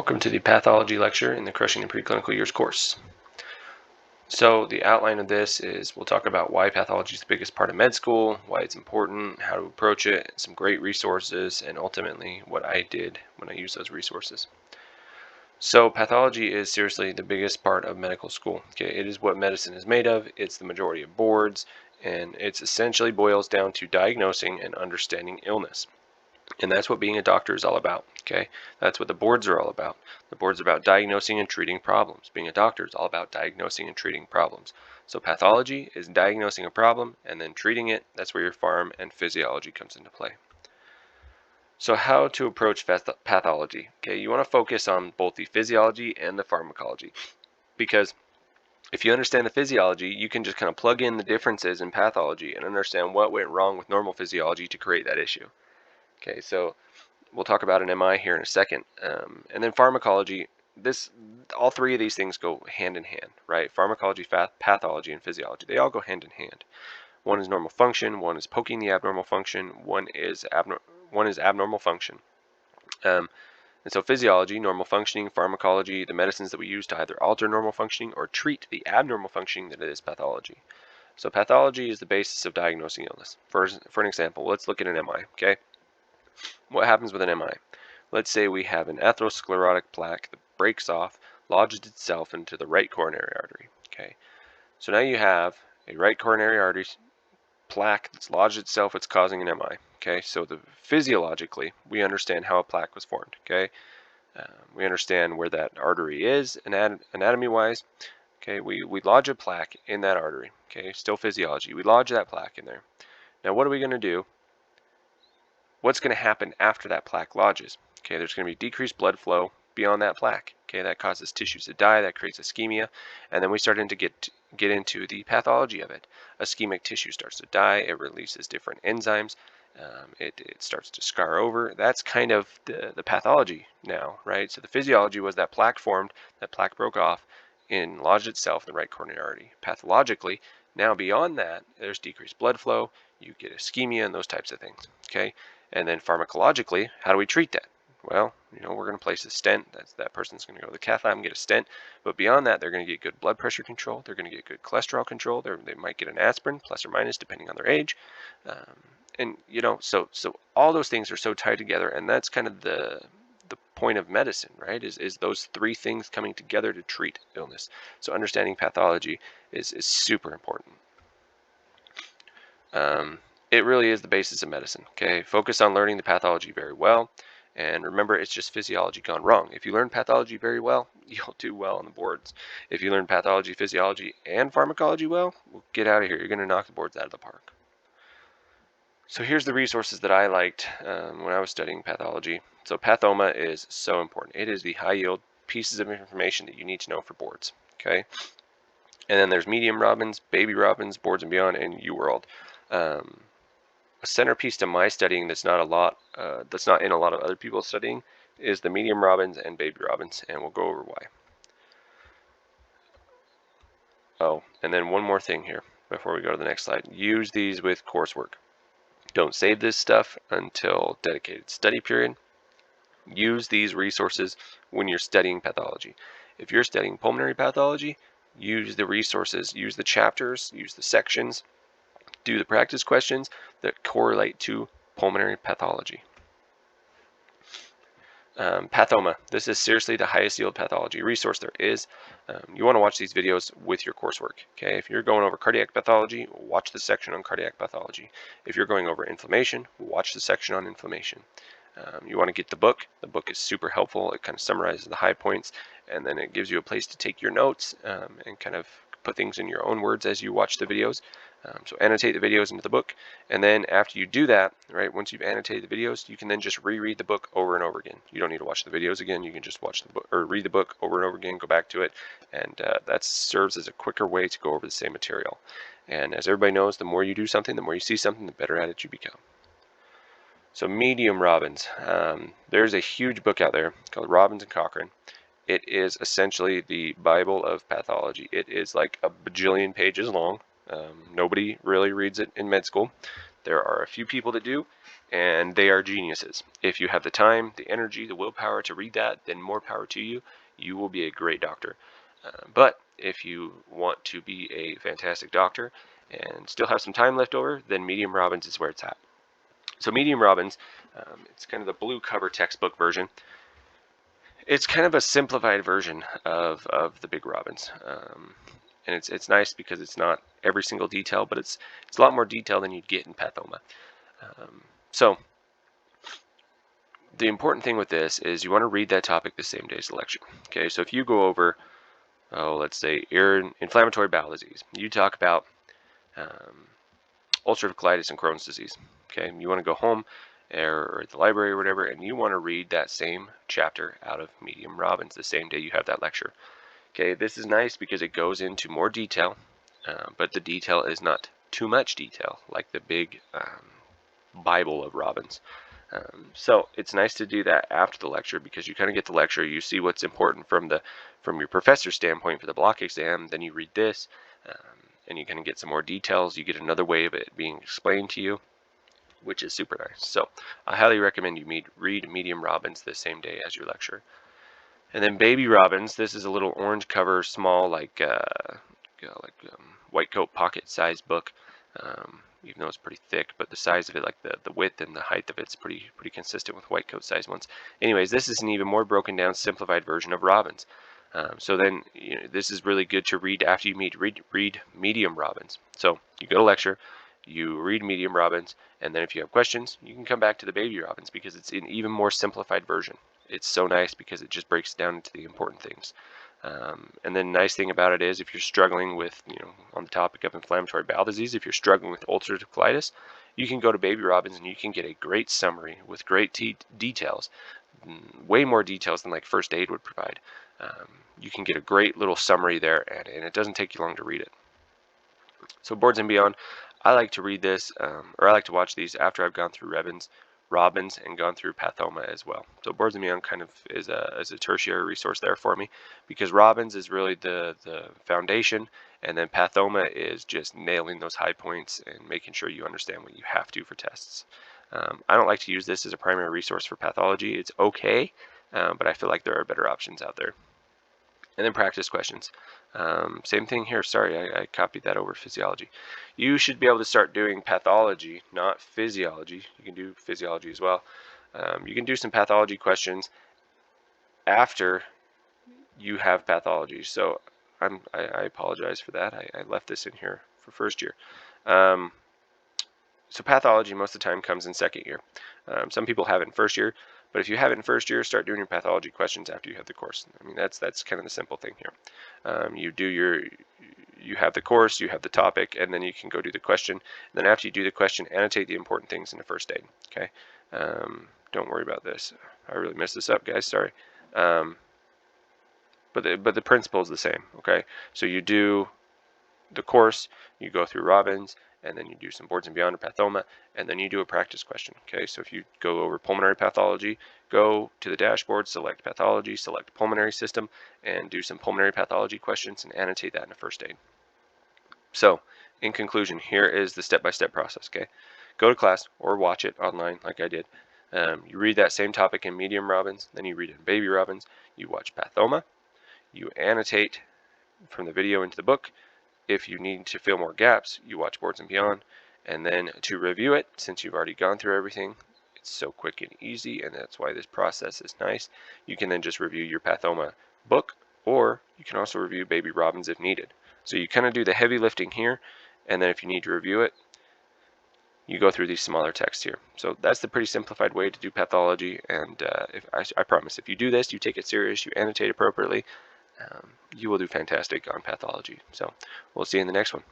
Welcome to the pathology lecture in the Crushing the Preclinical Years course. So the outline of this is we'll talk about why pathology is the biggest part of med school, why it's important, how to approach it, some great resources, and ultimately what I did when I used those resources. So pathology is seriously the biggest part of medical school. Okay, it is what medicine is made of. It's the majority of boards, and it essentially boils down to diagnosing and understanding illness. And that's what being a doctor is all about, okay? That's what the boards are all about. The boards are about diagnosing and treating problems. Being a doctor is all about diagnosing and treating problems. So pathology is diagnosing a problem and then treating it. That's where your pharm and physiology comes into play. So how to approach pathology? Okay, you want to focus on both the physiology and the pharmacology, because if you understand the physiology, you can just kind of plug in the differences in pathology and understand what went wrong with normal physiology to create that issue. Okay, so we'll talk about an MI here in a second. And then pharmacology, all three of these things go hand in hand, right? Pharmacology, pathology, and physiology, they all go hand in hand. One is normal function, one is poking the abnormal function, one is abnormal function. And so physiology, normal functioning, pharmacology, the medicines that we use to either alter normal functioning or treat the abnormal functioning that is pathology. So pathology is the basis of diagnosing illness. For an example, let's look at an MI, okay? What happens with an MI? Let's say we have an atherosclerotic plaque that breaks off, lodges itself into the right coronary artery. Okay, so now you have a right coronary artery plaque that's lodged itself. It's causing an MI. Okay, so physiologically, we understand how a plaque was formed. Okay, we understand where that artery is anatomy-wise. Okay, we lodge a plaque in that artery. Okay, still physiology. We lodge that plaque in there. Now, what are we going to do? What's going to happen after that plaque lodges? Okay, there's going to be decreased blood flow beyond that plaque. Okay, that causes tissues to die, that creates ischemia, and then we start to get into the pathology of it. Ischemic tissue starts to die, it releases different enzymes, it starts to scar over. That's kind of the pathology now, right? So the physiology was that plaque formed, that plaque broke off and lodged itself in the right coronary artery. Pathologically, now beyond that, there's decreased blood flow, you get ischemia and those types of things. Okay. And then pharmacologically, how do we treat that? Well, we're going to place a stent. That person's going to go to the cath lab and get a stent. But beyond that, they're going to get good blood pressure control. They're going to get good cholesterol control. They might get an aspirin, plus or minus, depending on their age. So all those things are so tied together, and that's kind of the point of medicine, right? Is those three things coming together to treat illness. So understanding pathology is super important. It really is the basis of medicine. Okay, focus on learning the pathology very well, and remember, it's just physiology gone wrong. If you learn pathology very well, you'll do well on the boards. If you learn pathology, physiology, and pharmacology well, get out of here. You're going to knock the boards out of the park. So here's the resources that I liked when I was studying pathology. So Pathoma is so important. It is the high-yield pieces of information that you need to know for boards. Okay, and then there's Medium Robins, Baby Robins, Boards and Beyond, and UWorld. A centerpiece to my studying that's not in a lot of other people's studying is the Medium Robins and Baby Robins, and we'll go over why. Oh, and then one more thing here before we go to the next slide. Use these with coursework. Don't save this stuff until dedicated study period. Use these resources when you're studying pathology. If you're studying pulmonary pathology, use the resources, use the chapters, use the sections, do the practice questions that correlate to pulmonary pathology. Pathoma, this is seriously the highest yield pathology resource there is. You want to watch these videos with your coursework. Okay, if you're going over cardiac pathology, watch the section on cardiac pathology. If you're going over inflammation, watch the section on inflammation. You want to get the book. The book is super helpful. It kind of summarizes the high points, and then it gives you a place to take your notes and kind of put things in your own words as you watch the videos. So annotate the videos into the book, and then after you do that, right, once you've annotated the videos, you can then just reread the book over and over again. You don't need to watch the videos again. You can just watch the book or read the book over and over again, go back to it, and that serves as a quicker way to go over the same material. And as everybody knows, the more you do something, the more you see something, the better at it you become. So Medium Robins. There's a huge book out there called Robbins and Cochrane. It is essentially the Bible of pathology. It is like a bajillion pages long. Nobody really reads it in med school. There are a few people that do, and they are geniuses. If you have the time, the energy, the willpower to read that, then more power to you. You will be a great doctor. But if you want to be a fantastic doctor and still have some time left over, then Medium Robbins is where it's at. So Medium Robbins, it's kind of the blue cover textbook version. It's kind of a simplified version of the Big Robbins. And it's nice because it's not every single detail, but it's a lot more detail than you'd get in Pathoma. So the important thing with this is you want to read that topic the same day as the lecture. Okay, so if you go over, let's say inflammatory bowel disease, you talk about ulcerative colitis and Crohn's disease. Okay, you want to go home or at the library or whatever, and you want to read that same chapter out of Medium Robbins the same day you have that lecture. Okay, this is nice because it goes into more detail, but the detail is not too much detail like the big Bible of Robbins. So it's nice to do that after the lecture because you kind of get the lecture, you see what's important from your professor's standpoint for the block exam, then you read this, and you kind of get some more details. You get another way of it being explained to you, which is super nice. So I highly recommend you read Medium Robbins the same day as your lecture. And then Baby Robbins, this is a little orange cover, small, like white coat pocket size book. Even though it's pretty thick, but the size of it, like the width and the height of it's pretty consistent with white coat size ones. Anyways, this is an even more broken down, simplified version of Robbins. So then, this is really good to read after you read Medium Robbins. So you go to lecture, you read Medium Robbins, and then if you have questions, you can come back to the Baby Robbins because it's an even more simplified version. It's so nice because it just breaks down into the important things. And then the nice thing about it is if you're struggling with, on the topic of inflammatory bowel disease, if you're struggling with ulcerative colitis, you can go to Baby Robbins and you can get a great summary with great details, way more details than like first aid would provide. You can get a great little summary there, and it doesn't take you long to read it. So Boards and Beyond, I like to read this, or I like to watch these after I've gone through Robbins and gone through Pathoma as well. So Boards and Beyond kind of is a tertiary resource there for me because Robbins is really the foundation, and then Pathoma is just nailing those high points and making sure you understand what you have to for tests. I don't like to use this as a primary resource for pathology. It's okay, but I feel like there are better options out there. And then practice questions. Same thing here. Sorry, I copied that over physiology. You should be able to start doing pathology, not physiology. You can do physiology as well. You can do some pathology questions after you have pathology. So I apologize for that. I left this in here for first year. So pathology most of the time comes in second year. Some people have it in first year. But if you have it in first year, start doing your pathology questions after you have the course. I mean, that's kind of the simple thing here. You have the course, you have the topic, and then you can go do the question. And then after you do the question, annotate the important things in the first aid. Okay. Don't worry about this. I really messed this up, guys. Sorry. But the principle is the same. Okay. So you do the course, you go through Robbins, and then you do some Boards and Beyond or Pathoma, and then you do a practice question. Okay, so if you go over pulmonary pathology, go to the dashboard, select pathology, select pulmonary system, and do some pulmonary pathology questions and annotate that in a first aid. So, in conclusion, here is the step-by-step process. Okay, go to class or watch it online like I did. You read that same topic in Medium Robbins, then you read it in Baby Robbins, you watch Pathoma, you annotate from the video into the book. If you need to fill more gaps, you watch Boards and Beyond. And then to review it, since you've already gone through everything, it's so quick and easy, and that's why this process is nice. You can then just review your Pathoma book, or you can also review Baby Robbins if needed. So you kind of do the heavy lifting here, and then if you need to review it, you go through these smaller texts here. So that's the pretty simplified way to do pathology, and I promise, if you do this, you take it serious, you annotate appropriately, you will do fantastic on pathology. So we'll see you in the next one.